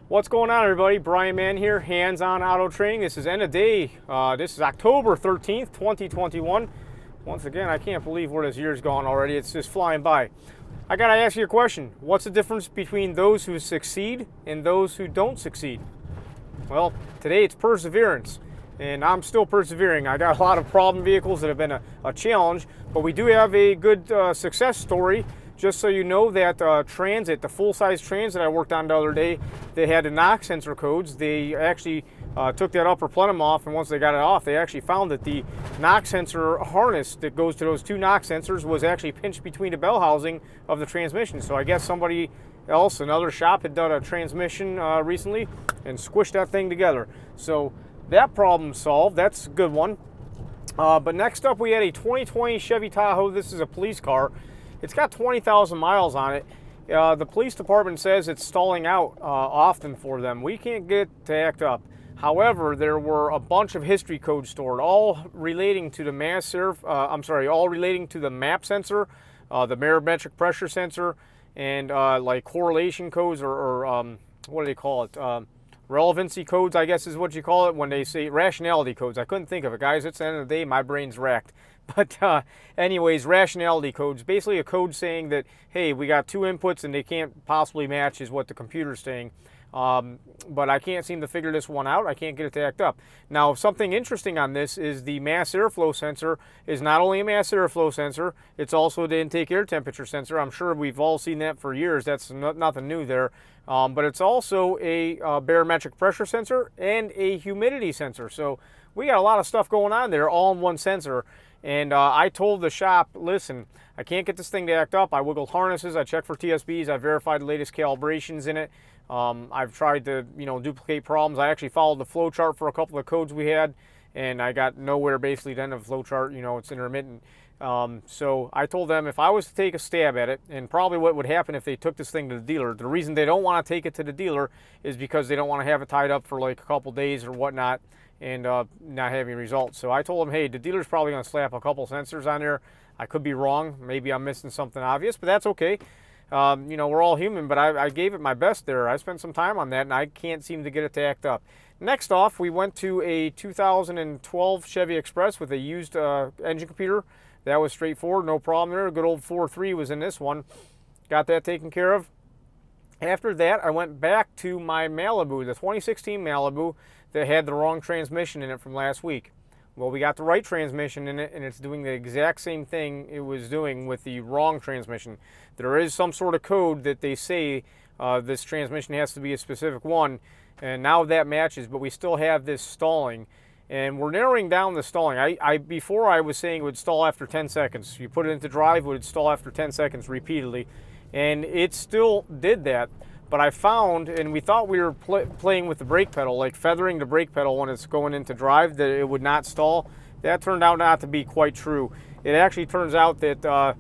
What's going on, everybody? Brian Mann here, Hands-On Auto Training. This is end of day. This is October 13th, 2021. Once again, I can't believe where this year's gone already. It's just flying by. I gotta ask you a question. What's the difference between those who succeed and those who don't succeed? Well, today it's perseverance, and I'm still persevering. I got a lot of problem vehicles that have been a challenge, but we do have a good success story. Just so you know that Transit, the full-size Transit I worked on the other day, they had the knock sensor codes. They actually took that upper plenum off, and once they got it off, they actually found that the knock sensor harness that goes to those two knock sensors was actually pinched between the bell housing of the transmission. So I guess somebody else, another shop, had done a transmission recently and squished that thing together. So that problem solved. That's a good one. But next up, we had a 2020 Chevy Tahoe. This is a police car. It's got 20,000 miles on it. The police department says it's stalling out often for them. We can't get it to act up. However, there were a bunch of history codes stored, all relating to the all relating to the map sensor, the barometric pressure sensor, and like correlation codes or what do they call it? Relevancy codes, I guess is what you call it when they say rationality codes. I couldn't think of it, guys. It's the end of the day. My brain's racked. But anyways, rationality codes, basically a code saying that, hey, we got two inputs and they can't possibly match is what the computer's saying. But I can't seem to figure this one out. I can't get it to act up. Now, something interesting on this is the mass airflow sensor is not only a mass airflow sensor, it's also the intake air temperature sensor. I'm sure we've all seen that for years. That's nothing new there. But it's also a barometric pressure sensor and a humidity sensor. So we got a lot of stuff going on there all in one sensor. And I told the shop, listen, I can't get this thing to act up. I wiggled harnesses, I checked for TSBs, I verified the latest calibrations in it. I've tried to, duplicate problems. I actually followed the flow chart for a couple of codes we had, and I got nowhere basically at the end of the flow chart. It's intermittent. So I told them if I was to take a stab at it, and probably what would happen if they took this thing to the dealer, the reason they don't want to take it to the dealer is because they don't want to have it tied up for like a couple days or whatnot, and not having results. So I told them, hey, the dealer's probably going to slap a couple sensors on there. I could be wrong. Maybe I'm missing something obvious, but that's okay. We're all human, but I gave it my best there. I spent some time on that, and I can't seem to get it to act up. Next off, we went to a 2012 Chevy Express with a used engine computer. That was straightforward, no problem there. A good old 4.3 was in this one. Got that taken care of. After that, I went back to my Malibu, the 2016 Malibu that had the wrong transmission in it from last week. Well, we got the right transmission in it, and it's doing the exact same thing it was doing with the wrong transmission. There is some sort of code that they say this transmission has to be a specific one, and now that matches, but we still have this stalling. And we're narrowing down the stalling. Before I was saying it would stall after 10 seconds. You put it into drive, it would stall after 10 seconds repeatedly. And it still did that. But I found, and we thought we were playing with the brake pedal, like feathering the brake pedal when it's going into drive, that it would not stall. That turned out not to be quite true. It actually turns out that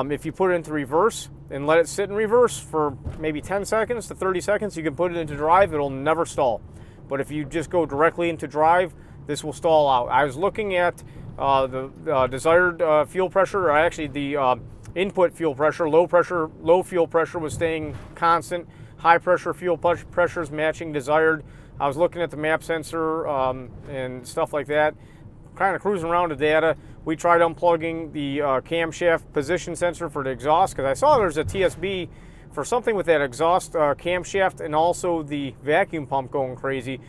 if you put it into reverse and let it sit in reverse for maybe 10 seconds to 30 seconds, you can put it into drive, it'll never stall. But if you just go directly into drive, this will stall out. I was looking at the desired fuel pressure, or actually the input fuel pressure, low fuel pressure was staying constant. High pressure fuel pressure is matching desired. I was looking at the map sensor and stuff like that, kind of cruising around the data. We tried unplugging the camshaft position sensor for the exhaust, because I saw there's a TSB for something with that exhaust camshaft and also the vacuum pump going crazy.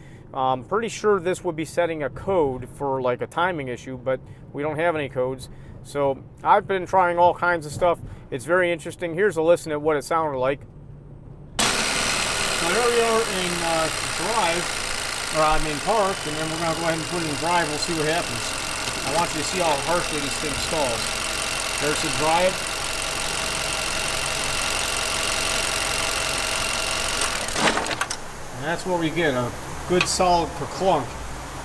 Pretty sure this would be setting a code for like a timing issue, but we don't have any codes. So I've been trying all kinds of stuff. It's very interesting. Here's a listen at what it sounded like. So there we are in park, and then we're going to go ahead and put it in drive. We'll see what happens. I want you to see how harshly this thing stalls. There's the drive. And that's what we get, a good solid clunk.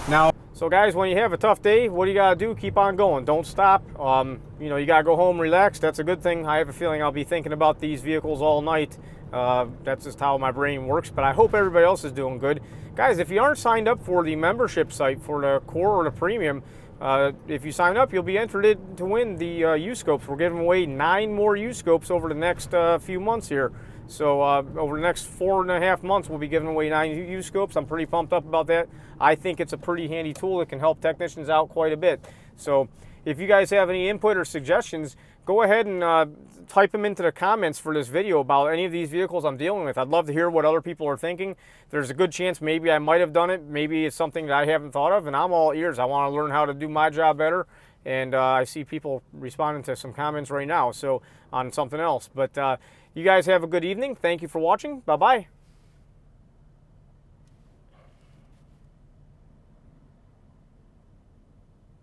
Now, so guys, when you have a tough day, what do you gotta do? Keep on going, don't stop. You gotta go home, relax. That's a good thing. I have a feeling I'll be thinking about these vehicles all night. That's just how my brain works, but I hope everybody else is doing good. Guys, if you aren't signed up for the membership site for the Core or the Premium, If you sign up, you'll be entered to win the U-Scopes. We're giving away 9 more U-Scopes over the next few months here. So over the next 4.5 months, we'll be giving away 9 U-Scopes. I'm pretty pumped up about that. I think it's a pretty handy tool that can help technicians out quite a bit. So if you guys have any input or suggestions, go ahead and type them into the comments for this video about any of these vehicles I'm dealing with. I'd love to hear what other people are thinking. There's a good chance maybe I might have done it. Maybe it's something that I haven't thought of, and I'm all ears. I want to learn how to do my job better, and I see people responding to some comments right now, so on something else. But you guys have a good evening. Thank you for watching. Bye-bye.